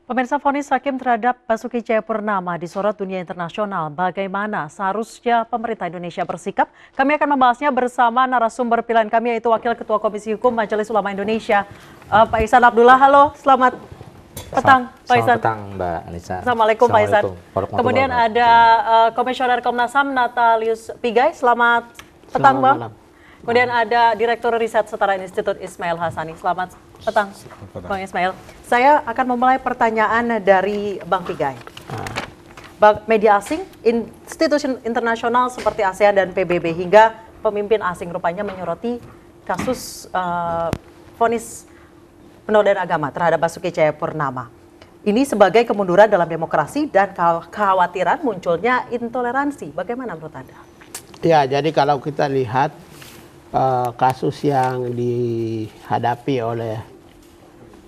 Pemirsa, vonis hakim terhadap Basuki Cahayapurnama disorot dunia internasional. Bagaimana seharusnya pemerintah Indonesia bersikap? Kami akan membahasnya bersama narasumber pilihan kami, yaitu Wakil Ketua Komisi Hukum Majelis Ulama Indonesia, Pak Ihsan Abdullah. Halo, selamat petang, Pak Ihsan. Selamat petang, Mbak Anissa. Assalamualaikum, Pak Ihsan. Kemudian ada Komisioner Komnas HAM Natalius Pigai. Selamat petang, Bang. Kemudian ada Direktur Riset Setara Institut Ismail Hassani. Selamat petang, Bang Ismail. Saya akan memulai pertanyaan dari Bang Pigai. Media asing, institusi internasional seperti ASEAN dan PBB hingga pemimpin asing rupanya menyoroti kasus vonis penodaan agama terhadap Basuki Cahayapurnama. Ini sebagai kemunduran dalam demokrasi dan kekhawatiran munculnya intoleransi. Bagaimana menurut Anda? Ya, jadi kalau kita lihat kasus yang dihadapi oleh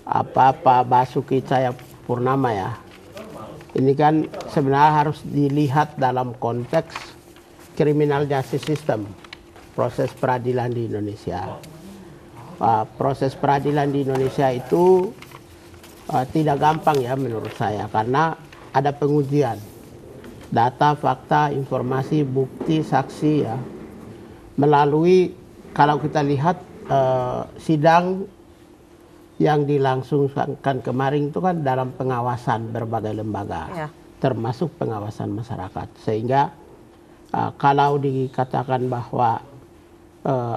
Pak Basuki Cahayapurnama ya, ini kan sebenarnya harus dilihat dalam konteks criminal justice system, proses peradilan di Indonesia. Proses peradilan di Indonesia itu tidak gampang ya menurut saya, karena ada pengujian data, fakta, informasi, bukti, saksi ya, melalui, kalau kita lihat sidang yang dilangsungkan kemarin itu kan dalam pengawasan berbagai lembaga, ya, termasuk pengawasan masyarakat. Sehingga kalau dikatakan bahwa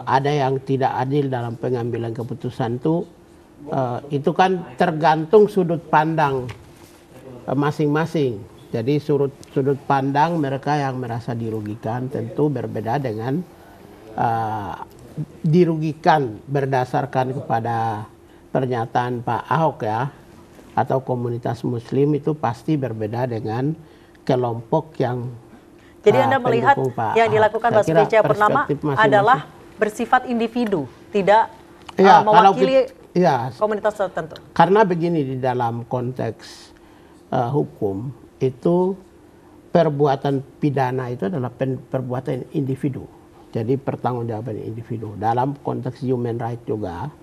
ada yang tidak adil dalam pengambilan keputusan itu kan tergantung sudut pandang masing-masing. Jadi sudut pandang mereka yang merasa dirugikan tentu berbeda dengan dirugikan berdasarkan kepada pernyataan Pak Ahok ya, atau komunitas muslim, itu pasti berbeda dengan kelompok yang jadi Anda melihat yang dilakukan Basuki Cahayapurnama adalah bersifat individu, tidak mewakili komunitas tertentu. Karena begini, di dalam konteks hukum itu perbuatan pidana itu adalah perbuatan individu. Jadi pertanggungjawaban individu. Dalam konteks human right juga,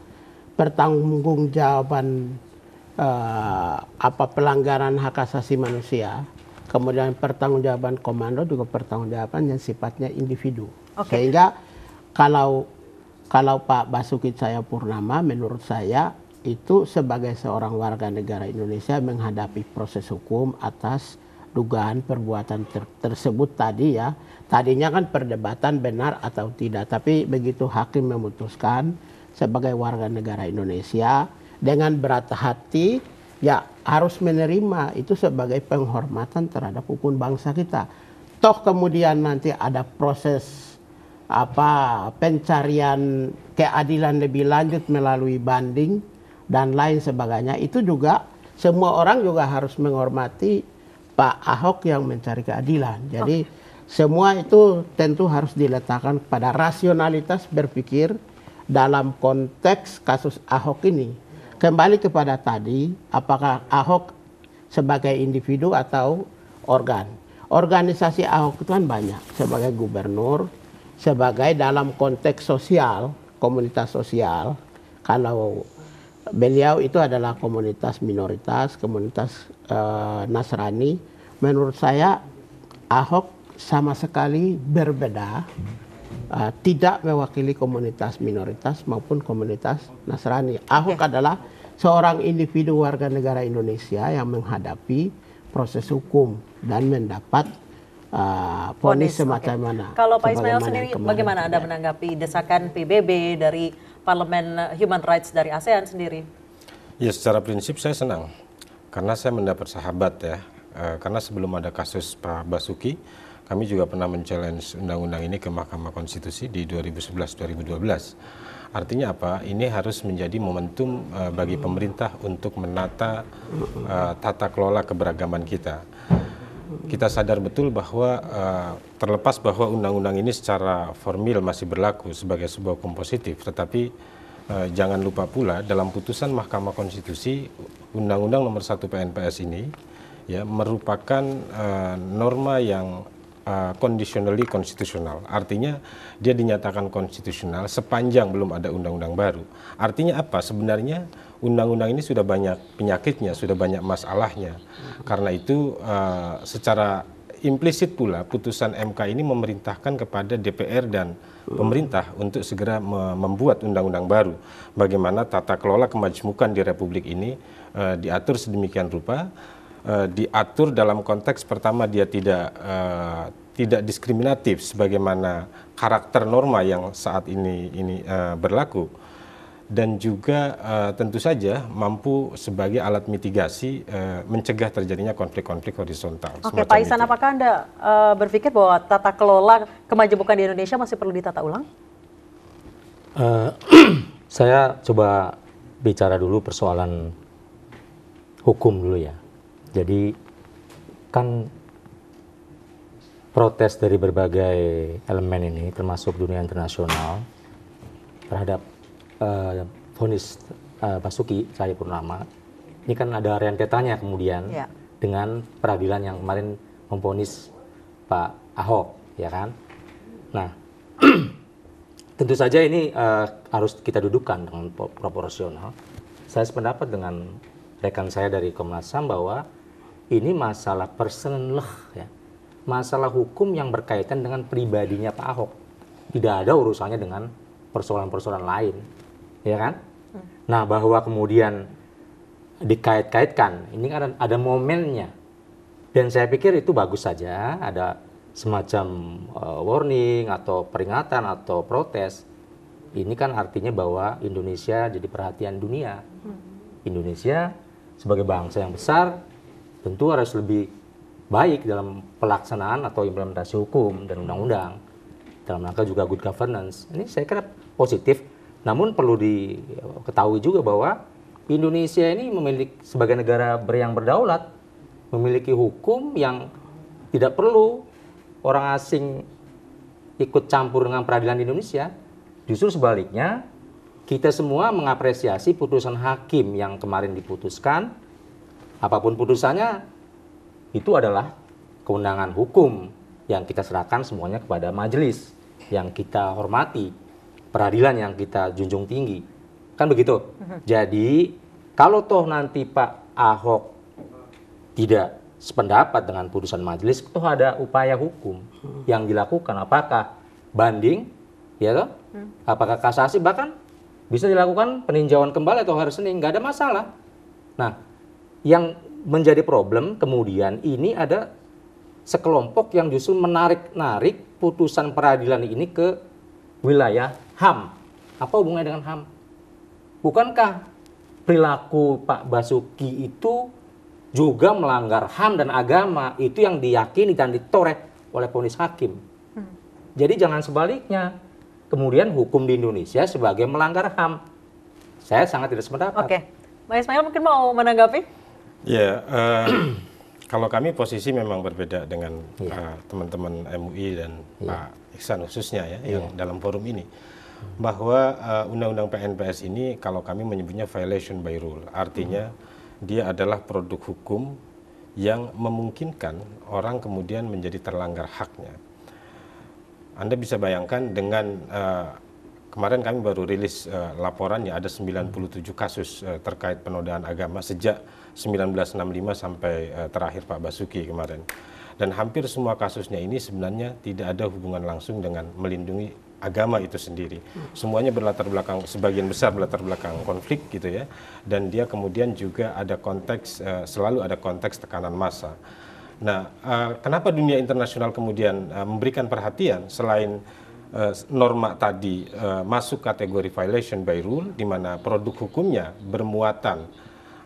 pertanggungjawaban pelanggaran hak asasi manusia, kemudian pertanggungjawaban komando juga pertanggungjawaban yang sifatnya individu. Sehingga kalau Pak Basuki Cahayapurnama menurut saya itu sebagai seorang warga negara Indonesia menghadapi proses hukum atas dugaan perbuatan tersebut tadi ya. Tadinya kan perdebatan benar atau tidak, tapi begitu hakim memutuskan sebagai warga negara Indonesia dengan berat hati, ya harus menerima itu sebagai penghormatan terhadap hukum bangsa kita. Toh kemudian nanti ada proses pencarian keadilan lebih lanjut melalui banding dan lain sebagainya. Itu juga semua orang juga harus menghormati Pak Ahok yang mencari keadilan. Jadi semua itu tentu harus diletakkan pada rasionalitas berpikir dalam konteks kasus Ahok ini. Kembali kepada tadi, apakah Ahok sebagai individu atau organ? Organisasi Ahok itu kan banyak, sebagai gubernur, sebagai dalam konteks sosial, komunitas sosial. Kalau beliau itu adalah komunitas minoritas, komunitas Nasrani. Menurut saya Ahok sama sekali berbeda, tidak mewakili komunitas minoritas maupun komunitas Nasrani. Ahok adalah seorang individu warga negara Indonesia yang menghadapi proses hukum dan mendapat vonis semacam mana. Kalau Pak Ismail sendiri, bagaimana Anda menanggapi desakan PBB dari Parlemen Human Rights dari ASEAN sendiri? Ya, secara prinsip saya senang karena saya mendapat sahabat ya. Karena sebelum ada kasus Pak Basuki, kami juga pernah men-challenge undang-undang ini ke Mahkamah Konstitusi di 2011-2012. Artinya apa? Ini harus menjadi momentum bagi pemerintah untuk menata tata kelola keberagaman kita. Kita sadar betul bahwa terlepas bahwa undang-undang ini secara formil masih berlaku sebagai sebuah hukum positif, tetapi jangan lupa pula dalam putusan Mahkamah Konstitusi Undang-Undang Nomor 1 PNPS ini ya merupakan norma yang conditionally konstitusional. Artinya dia dinyatakan konstitusional sepanjang belum ada undang-undang baru. Artinya apa? Sebenarnya undang-undang ini sudah banyak penyakitnya, sudah banyak masalahnya. Karena itu secara implisit pula putusan MK ini memerintahkan kepada DPR dan pemerintah untuk segera membuat undang-undang baru. Bagaimana tata kelola kemajmukan di Republik ini diatur sedemikian rupa, diatur dalam konteks pertama dia tidak diskriminatif sebagaimana karakter norma yang saat ini berlaku. Dan juga tentu saja mampu sebagai alat mitigasi mencegah terjadinya konflik-konflik horizontal. Oke, Pak Ihsan, apakah Anda berpikir bahwa tata kelola kemajemukan di Indonesia masih perlu ditata ulang? Saya coba bicara dulu persoalan hukum dulu ya. Jadi kan protes dari berbagai elemen ini termasuk dunia internasional terhadap vonis Basuki Cahayapurnama ini kan ada rentetannya kemudian dengan peradilan yang kemarin memvonis Pak Ahok, ya kan? Nah, tentu saja ini harus kita dudukkan dengan proporsional. Saya sependapat dengan rekan saya dari Komnas HAM bahwa ini masalah personal, ya, masalah hukum yang berkaitan dengan pribadinya Pak Ahok. Tidak ada urusannya dengan persoalan-persoalan lain. Ya kan? Nah, bahwa kemudian dikait-kaitkan, ini kan ada momennya. Dan saya pikir itu bagus saja, ada semacam warning atau peringatan atau protes. Ini kan artinya bahwa Indonesia jadi perhatian dunia. Indonesia sebagai bangsa yang besar tentu harus lebih baik dalam pelaksanaan atau implementasi hukum dan undang-undang. Dalam rangka juga good governance. Ini saya kira positif. Namun perlu diketahui juga bahwa Indonesia ini memiliki sebagai negara yang berdaulat, memiliki hukum yang tidak perlu orang asing ikut campur dengan peradilan di Indonesia. Justru sebaliknya, kita semua mengapresiasi putusan hakim yang kemarin diputuskan. Apapun putusannya, itu adalah kewenangan hukum yang kita serahkan semuanya kepada majelis yang kita hormati. Peradilan yang kita junjung tinggi. Kan begitu? Jadi, kalau toh nanti Pak Ahok tidak sependapat dengan putusan majelis, toh ada upaya hukum yang dilakukan. Apakah banding, ya toh? Apakah kasasi, bahkan bisa dilakukan peninjauan kembali atau hari Senin, nggak ada masalah. Nah, yang menjadi problem kemudian ini ada sekelompok yang justru menarik-narik putusan peradilan ini ke wilayah HAM. Apa hubungannya dengan HAM? Bukankah perilaku Pak Basuki itu juga melanggar HAM dan agama? Itu yang diyakini dan ditoreh oleh vonis hakim. Jadi jangan sebaliknya. Kemudian hukum di Indonesia sebagai melanggar HAM. Saya sangat tidak sependapat. Oke. Pak Ismail mungkin mau menanggapi? Ya, kalau kami posisi memang berbeda dengan teman-teman MUI dan Pak Ihsan khususnya ya, yang dalam forum ini. Bahwa undang-undang PNPS ini kalau kami menyebutnya violation by rule. Artinya dia adalah produk hukum yang memungkinkan orang kemudian menjadi terlanggar haknya. Anda bisa bayangkan dengan kemarin kami baru rilis laporannya ada 97 kasus terkait penodaan agama sejak 1965 sampai terakhir Pak Basuki kemarin. Dan hampir semua kasusnya ini sebenarnya tidak ada hubungan langsung dengan melindungi agama itu sendiri. Semuanya berlatar belakang, sebagian besar berlatar belakang konflik gitu ya. Dan dia kemudian juga ada konteks, selalu ada konteks tekanan massa. Nah, kenapa dunia internasional kemudian memberikan perhatian selain norma tadi masuk kategori violation by rule, di mana produk hukumnya bermuatan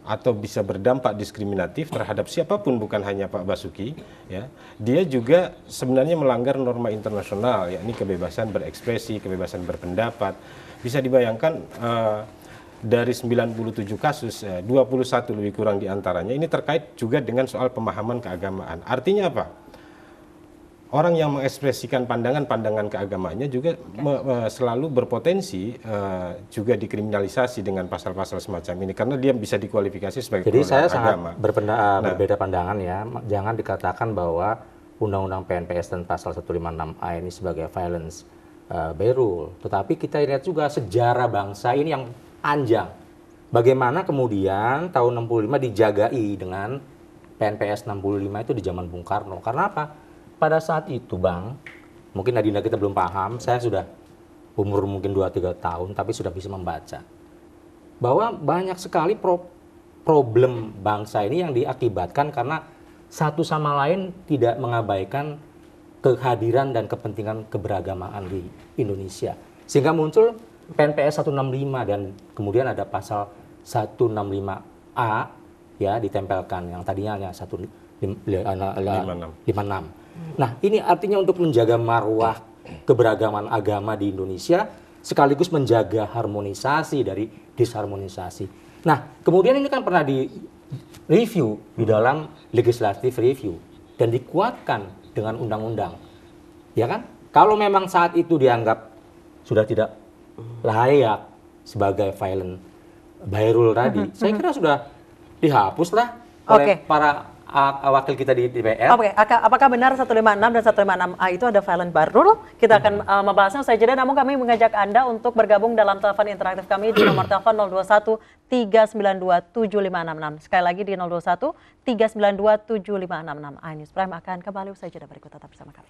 atau bisa berdampak diskriminatif terhadap siapapun, bukan hanya Pak Basuki, ya, dia juga sebenarnya melanggar norma internasional, yakni kebebasan berekspresi, kebebasan berpendapat. Bisa dibayangkan dari 97 kasus, 21 lebih kurang diantaranya ini terkait juga dengan soal pemahaman keagamaan. Artinya apa? Orang yang mengekspresikan pandangan-pandangan keagamaannya juga selalu berpotensi juga dikriminalisasi dengan pasal-pasal semacam ini karena dia bisa dikualifikasi sebagai Jadi saya agama. sangat berbeda pandangan ya. Jangan dikatakan bahwa Undang-Undang PNPS dan pasal 156A ini sebagai violence by rule. Tetapi kita lihat juga sejarah bangsa ini yang panjang. bagaimana kemudian tahun 65 dijagai dengan PNPS 65 itu di zaman Bung Karno. Karena apa? Pada saat itu Bang, mungkin Adinda kita belum paham, saya sudah umur mungkin 2-3 tahun tapi sudah bisa membaca. Bahwa banyak sekali problem bangsa ini yang diakibatkan karena satu sama lain tidak mengabaikan kehadiran dan kepentingan keberagamaan di Indonesia. Sehingga muncul PNPS 165 dan kemudian ada pasal 165A ya ditempelkan yang tadinya hanya 156. Nah, ini artinya untuk menjaga marwah keberagaman agama di Indonesia sekaligus menjaga harmonisasi dari disharmonisasi. Nah, kemudian ini kan pernah di-review di dalam legislative review dan dikuatkan dengan undang-undang. Ya kan? Kalau memang saat itu dianggap sudah tidak layak sebagai violent by rule tadi, saya kira sudah dihapuslah oleh para wakil kita di DPR. Oke, apakah benar 156 dan 156A itu ada violent by rule? Kita akan membahasnya usai jeda, namun kami mengajak Anda untuk bergabung dalam telepon interaktif kami di nomor telepon 021 392 7566. Sekali lagi di 021 392 7566. iNews Prime akan kembali usai jeda berikut, tetap bersama kami.